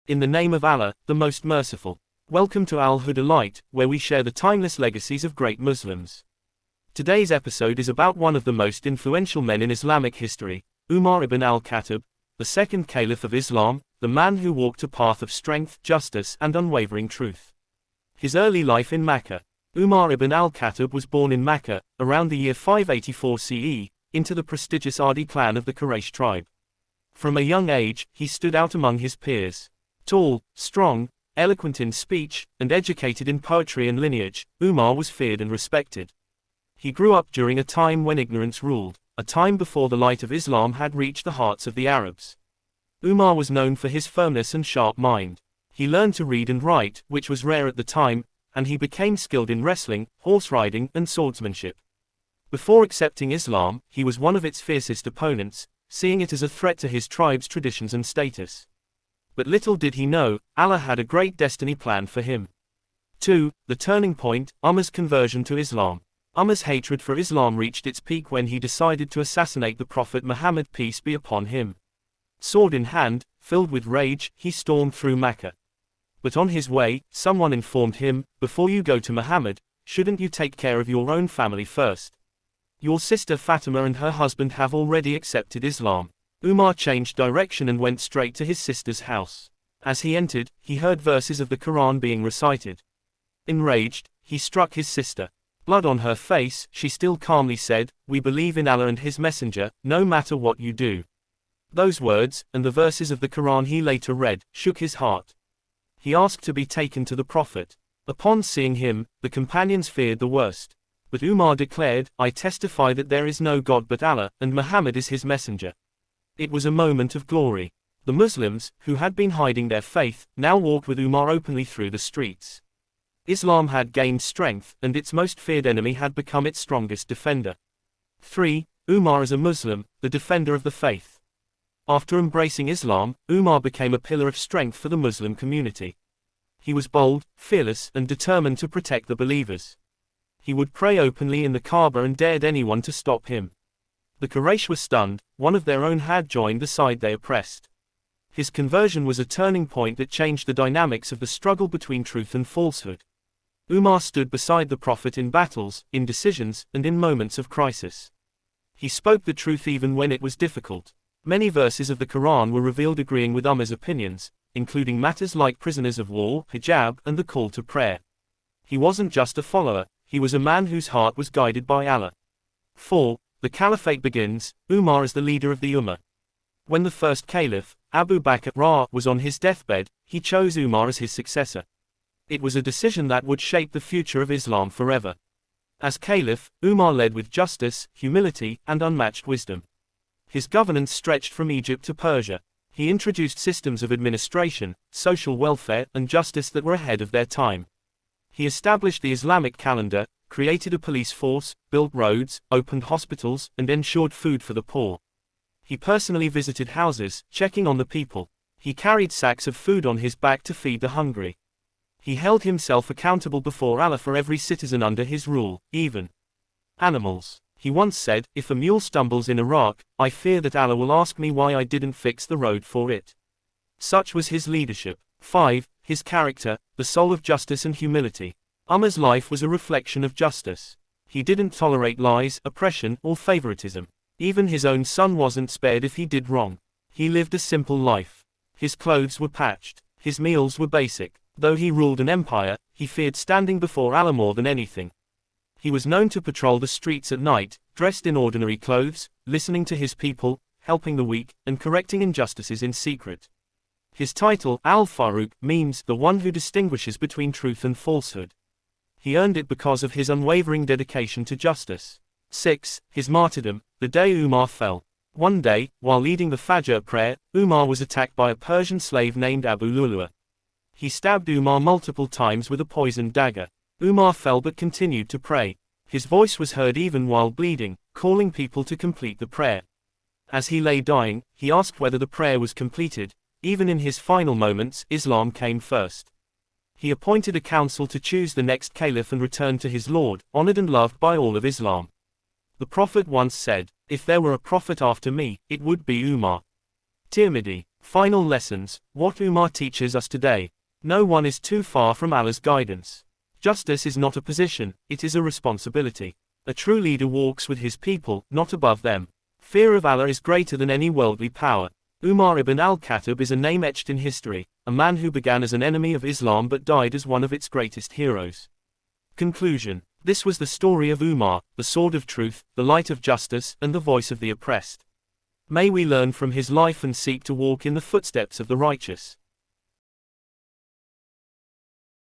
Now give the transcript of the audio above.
In the name of Allah, the most merciful. Welcome to Al-Huda Light, where we share the timeless legacies of great Muslims. Today's episode is about one of the most influential men in Islamic history, Umar Ibn al-Khattab, the second Caliph of Islam, the man who walked a path of strength, justice, and unwavering truth. His early life in Mecca. Umar ibn al-Khattab was born in Mecca, around the year 584 CE, into the prestigious Adi clan of the Quraysh tribe. From a young age, he stood out among his peers. Tall, strong, eloquent in speech, and educated in poetry and lineage, Umar was feared and respected. He grew up during a time when ignorance ruled, a time before the light of Islam had reached the hearts of the Arabs. Umar was known for his firmness and sharp mind. He learned to read and write, which was rare at the time, and he became skilled in wrestling, horse riding, and swordsmanship. Before accepting Islam, he was one of its fiercest opponents, seeing it as a threat to his tribe's traditions and status. But little did he know, Allah had a great destiny planned for him. 2. The turning point, Umar's conversion to Islam. Umar's hatred for Islam reached its peak when he decided to assassinate the Prophet Muhammad, peace be upon him. Sword in hand, filled with rage, he stormed through Mecca. But on his way, someone informed him, "Before you go to Muhammad, shouldn't you take care of your own family first? Your sister Fatima and her husband have already accepted Islam." Umar changed direction and went straight to his sister's house. As he entered, he heard verses of the Quran being recited. Enraged, he struck his sister. Blood on her face, she still calmly said, "We believe in Allah and His Messenger, no matter what you do." Those words, and the verses of the Quran he later read, shook his heart. He asked to be taken to the Prophet. Upon seeing him, the companions feared the worst. But Umar declared, "I testify that there is no God but Allah, and Muhammad is His Messenger." It was a moment of glory. The Muslims, who had been hiding their faith, now walked with Umar openly through the streets. Islam had gained strength, and its most feared enemy had become its strongest defender. 3. Umar as a Muslim, the defender of the faith. After embracing Islam, Umar became a pillar of strength for the Muslim community. He was bold, fearless, and determined to protect the believers. He would pray openly in the Kaaba and dared anyone to stop him. The Quraysh were stunned, one of their own had joined the side they oppressed. His conversion was a turning point that changed the dynamics of the struggle between truth and falsehood. Umar stood beside the Prophet in battles, in decisions, and in moments of crisis. He spoke the truth even when it was difficult. Many verses of the Quran were revealed agreeing with Umar's opinions, including matters like prisoners of war, hijab, and the call to prayer. He wasn't just a follower, he was a man whose heart was guided by Allah. 4. The Caliphate begins, Umar as the leader of the Ummah. When the first Caliph, Abu Bakr, was on his deathbed, he chose Umar as his successor. It was a decision that would shape the future of Islam forever. As Caliph, Umar led with justice, humility, and unmatched wisdom. His governance stretched from Egypt to Persia. He introduced systems of administration, social welfare, and justice that were ahead of their time. He established the Islamic calendar, created a police force, built roads, opened hospitals, and ensured food for the poor. He personally visited houses, checking on the people. He carried sacks of food on his back to feed the hungry. He held himself accountable before Allah for every citizen under his rule, even animals. He once said, "If a mule stumbles in Iraq, I fear that Allah will ask me why I didn't fix the road for it." Such was his leadership. 5. His character, the soul of justice and humility. Umar's life was a reflection of justice. He didn't tolerate lies, oppression, or favoritism. Even his own son wasn't spared if he did wrong. He lived a simple life. His clothes were patched. His meals were basic. Though he ruled an empire, he feared standing before Allah more than anything. He was known to patrol the streets at night, dressed in ordinary clothes, listening to his people, helping the weak, and correcting injustices in secret. His title, Al-Faruq, means the one who distinguishes between truth and falsehood. He earned it because of his unwavering dedication to justice. 6. His martyrdom, the day Umar fell. One day, while leading the Fajr prayer, Umar was attacked by a Persian slave named Abu Lu'lu'a. He stabbed Umar multiple times with a poisoned dagger. Umar fell but continued to pray. His voice was heard even while bleeding, calling people to complete the prayer. As he lay dying, he asked whether the prayer was completed. Even in his final moments, Islam came first. He appointed a council to choose the next caliph and returned to his Lord, honored and loved by all of Islam. The Prophet once said, "If there were a prophet after me, it would be Umar." Tirmidhi. Final lessons. What Umar teaches us today. No one is too far from Allah's guidance. Justice is not a position, it is a responsibility. A true leader walks with his people, not above them. Fear of Allah is greater than any worldly power. Umar Ibn al-Khattab is a name etched in history, a man who began as an enemy of Islam but died as one of its greatest heroes. Conclusion. This was the story of Umar, the sword of truth, the light of justice, and the voice of the oppressed. May we learn from his life and seek to walk in the footsteps of the righteous.